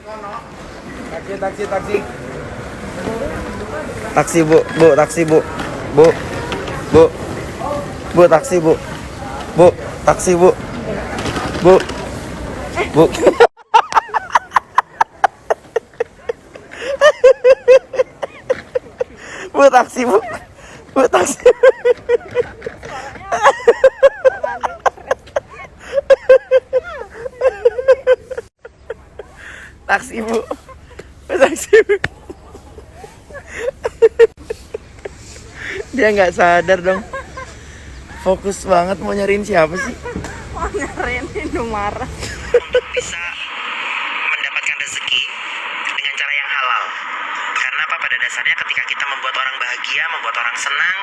Taksi. Taksi bu, taksi bu, bu, bu, bu taksi bu, bu taksi bu, bu, bu. Bu taksi bu, bu taksi. Taksi bu, bu taksi bu. Dia nggak sadar dong. Fokus banget mau nyariin siapa sih? Mau nyariin Indomaret. Untuk bisa mendapatkan rezeki dengan cara yang halal. Karena apa, pada dasarnya ketika kita membuat orang bahagia, membuat orang senang,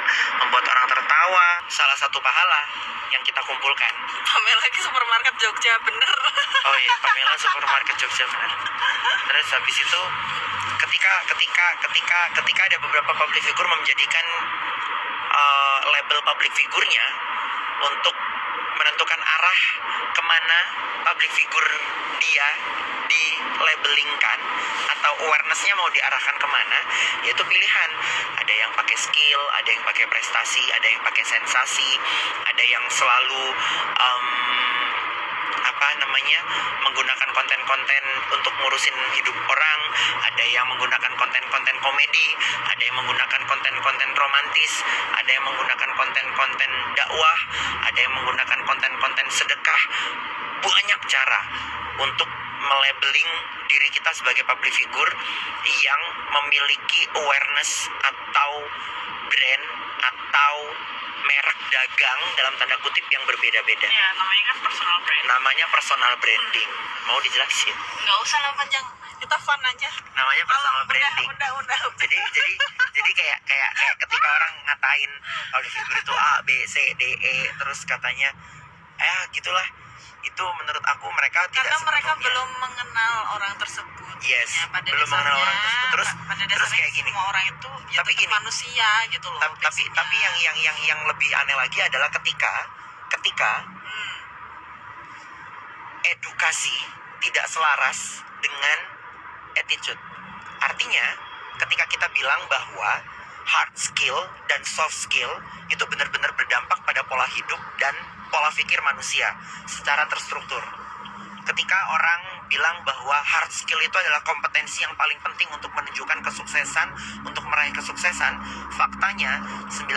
membuat orang tertawa, salah satu pahala yang kita kumpulkan. Pamela lagi supermarket Jogja, bener. Oh iya, Pamela supermarket Jogja, bener. Terus habis itu ketika ada beberapa public figure menjadikan label public figurnya untuk menentukan arah kemana public figure dia di labelingkan atau awarenessnya mau diarahkan kemana, yaitu pilihan. Ada yang pakai skill, ada yang pakai prestasi, ada yang pakai sensasi, ada yang selalu menggunakan konten-konten untuk ngurusin hidup orang, ada yang menggunakan konten-konten komedi, ada yang menggunakan konten-konten romantis, ada yang menggunakan konten-konten dakwah, ada yang menggunakan konten-konten sedekah. Banyak cara untuk melabeling diri kita sebagai public figure yang memiliki awareness atau brand atau merek dagang dalam tanda kutip yang berbeda-beda. Ya, namanya kan personal brand. Namanya personal branding. Mau dijelasin? Nggak usah lah panjang, kita fun aja. Namanya personal branding. Udah. Jadi kayak ketika orang ngatain public figure itu A, B, C, D, E, terus katanya gitulah. Itu menurut aku mereka tidak karena mereka sepenuhnya belum mengenal orang tersebut. Yes, ya, pada belum mengenal orang tersebut. Terus kayak gini. Semua orang itu ya tapi tetap gini, manusia gitu loh. Tapi yang lebih aneh lagi adalah ketika edukasi tidak selaras dengan attitude. Artinya, ketika kita bilang bahwa hard skill dan soft skill itu benar-benar berdampak pada pola hidup dan pola pikir manusia secara terstruktur. Ketika orang bilang bahwa hard skill itu adalah kompetensi yang paling penting untuk menunjukkan kesuksesan, untuk meraih kesuksesan, faktanya 90%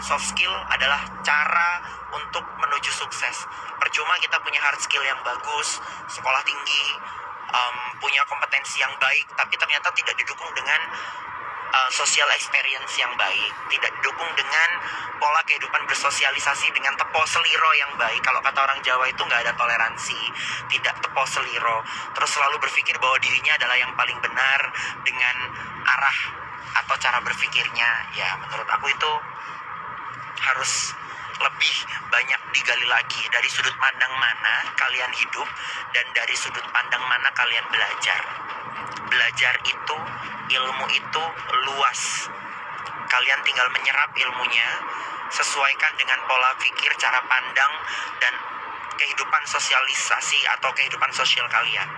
soft skill adalah cara untuk menuju sukses. Percuma kita punya hard skill yang bagus, sekolah tinggi, punya kompetensi yang baik, tapi ternyata tidak didukung dengan social experience yang baik, tidak didukung dengan pola kehidupan bersosialisasi dengan tepo seliro yang baik. Kalau kata orang Jawa itu nggak ada toleransi, tidak tepo seliro, terus selalu berpikir bahwa dirinya adalah yang paling benar dengan arah atau cara berpikirnya. Ya, menurut aku itu harus lebih banyak digali lagi, dari sudut pandang mana kalian hidup dan dari sudut pandang mana kalian belajar. Belajar itu, ilmu itu luas. Kalian tinggal menyerap ilmunya, sesuaikan dengan pola pikir, cara pandang, dan kehidupan sosialisasi atau kehidupan sosial kalian.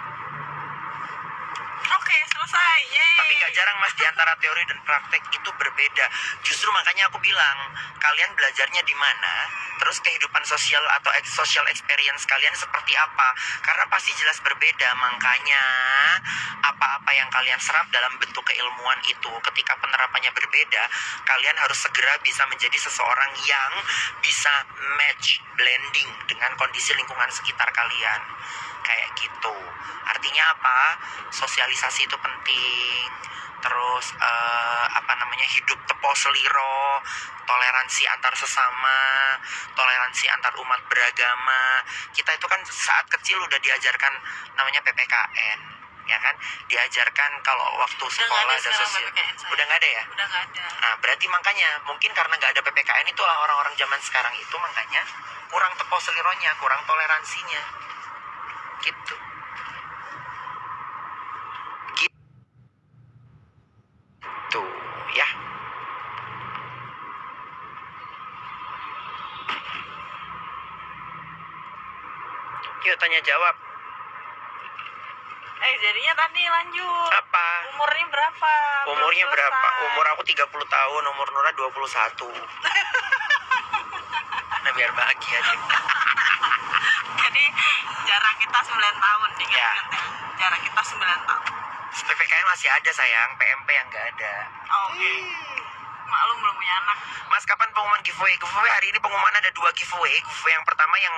Oke, selesai. Yeay. Tapi gak jarang mas, di antara teori dan praktek itu berbeda. Justru makanya aku bilang, kalian belajarnya di mana, terus kehidupan sosial atau social experience kalian seperti apa. Karena pasti jelas berbeda. Makanya apa-apa yang kalian serap dalam bentuk keilmuan itu, ketika penerapannya berbeda, kalian harus segera bisa menjadi seseorang yang bisa match, blending dengan kondisi lingkungan sekitar kalian. Kayak gitu. Artinya apa? Sosialisasi itu penting. Terus hidup tepo seliro, toleransi antar sesama, toleransi antar umat beragama. Kita itu kan saat kecil udah diajarkan namanya PPKN, ya kan? Diajarkan kalau waktu sekolah ada sosial. Udah nggak ada ya? Udah nggak ada. Nah, berarti makanya mungkin karena nggak ada PPKN itu orang-orang zaman sekarang itu makanya kurang tepo selironya, kurang toleransinya. Gitu. Gitu ya. Yuk tanya jawab. Jadinya tadi lanjut. Apa? Umurnya berapa? Umurnya Belum berapa? selesai. Umur aku 30 tahun, umur Nora 21. Nah, biar bahagia deh. Jadi jarak kita 9 tahun nih kan? Ya. Jarak kita 9 tahun. PPKN masih ada sayang, PMP yang nggak ada. Oke. Maklum belum punya anak. Mas, kapan pengumuman giveaway? Giveaway hari ini pengumuman ada 2 giveaway. Giveaway yang pertama yang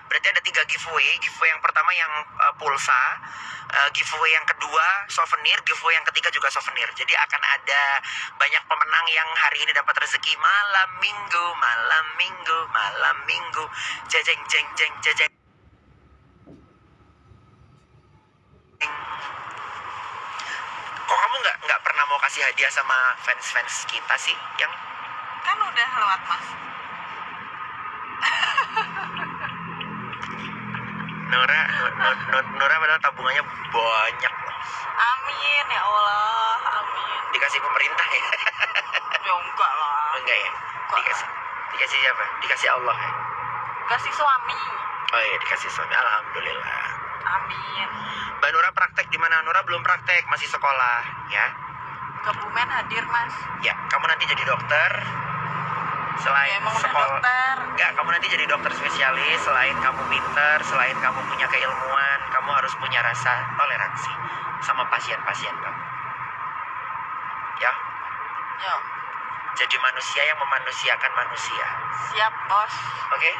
berarti ada 3 giveaway. Giveaway yang pertama yang pulsa, giveaway yang kedua souvenir, giveaway yang ketiga juga souvenir. Jadi akan ada banyak pemenang yang hari ini dapat rezeki malam minggu, malam minggu, malam minggu. Jeng jeng jeng jeng jeng. Kok kamu nggak pernah mau kasih hadiah sama fans kita sih yang Kan udah lewat mas. Nora padahal tabungannya banyak loh. Amin ya Allah. Amin. Dikasih pemerintah ya? Ya enggak lah. Enggak ya? Dikasih siapa? Dikasih Allah ya? Kasih suami. Oh iya, dikasih suami. Alhamdulillah. Amin. Mbak Nora praktek di mana? Nora belum praktek, masih sekolah ya. Kebumen hadir mas. Ya, kamu nanti jadi dokter. Selain Ya, emang udah sekolah, dokter. enggak, kamu nanti jadi dokter spesialis. Selain kamu pinter, selain kamu punya keilmuan, kamu harus punya rasa toleransi sama pasien-pasien kamu. Ya, Yo. jadi manusia yang memanusiakan manusia. Siap bos. Oke?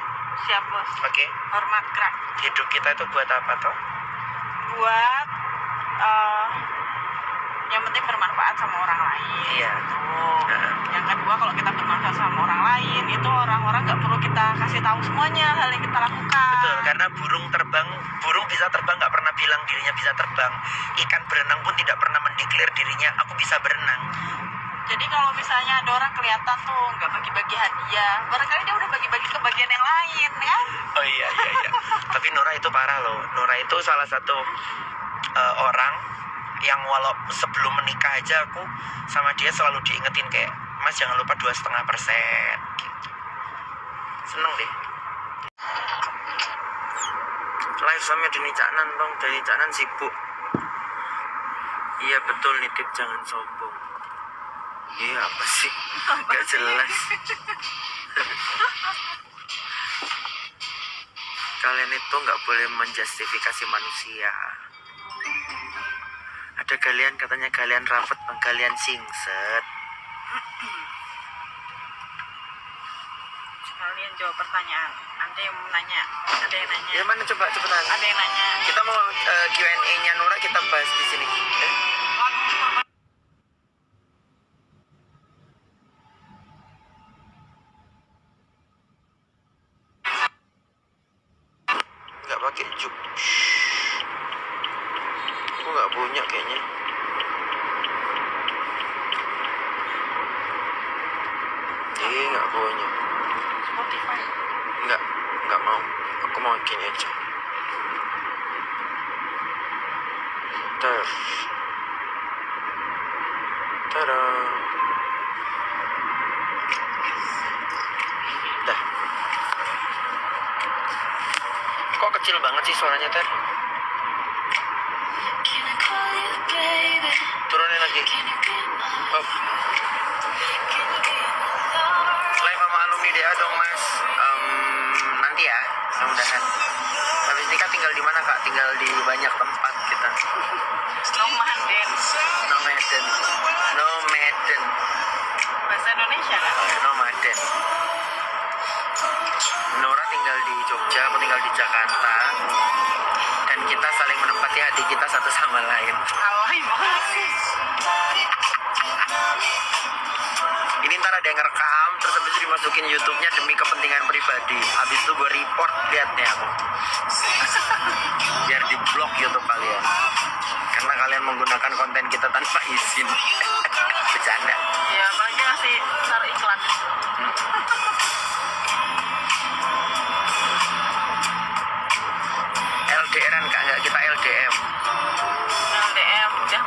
Siap bos. Oke. Hormat gerak. Hidup kita itu buat apa toh? Buat yang penting bermanfaat sama orang lain. Iya. Tuh. Yang kedua kalau kita bermanfaat sama orang lain itu orang-orang nggak perlu kita kasih tahu semuanya hal yang kita lakukan. Betul, karena burung bisa terbang nggak pernah bilang dirinya bisa terbang. Ikan berenang pun tidak pernah mendeklar dirinya aku bisa berenang. Jadi kalau misalnya ada orang kelihatan tuh nggak bagi-bagi hadiah, barangkali dia udah bagi-bagi ke bagian yang lain, kan? Oh iya. Tapi Nora itu parah loh. Nora itu salah satu orang yang walau sebelum menikah aja aku sama dia selalu diingetin kayak, Mas jangan lupa 2,5% gitu. Seneng deh. Live sama Deni Caknan dong, Deni Caknan sibuk. Iya betul, nitip jangan sombong. Iya apa sih? Gak jelas. Kalian itu gak boleh menjustifikasi manusia. Ada kalian katanya kalian rafet, kalian singset. Kalian jawab pertanyaan. Ada yang mau nanya. Ada yang nanya. Ya mana coba cepetan. Ada yang nanya. Kita mau Q&A-nya Nora kita bahas di sini. Nggak pakai juk. Aku nggak punya kayaknya. Nggak punya. Spotify. Nggak mau. Aku mau gini aja. Tada. Dah. Kok kecil banget sih suaranya, Ter? Turunin lagi. Up. Live sama alumni DA dong, Mas. Nanti ya, mudah-mudahan. Habis nikah tinggal di mana, Kak? Tinggal di banyak tempat kita. Nomaden. Nomaden. Bahasa Indonesia kan? Nomaden. Nora tinggal di Jogja, aku tinggal di Jakarta. Dan kita saling menempati hati kita satu sama lain. Alay makasih. Ini ntar ada yang ngerekam, terus habis itu dimasukin YouTube-nya demi kepentingan pribadi. Habis itu gue report, lihat nih aku. Biar di blok YouTube kalian. Karena kalian menggunakan konten kita tanpa izin. Bercanda.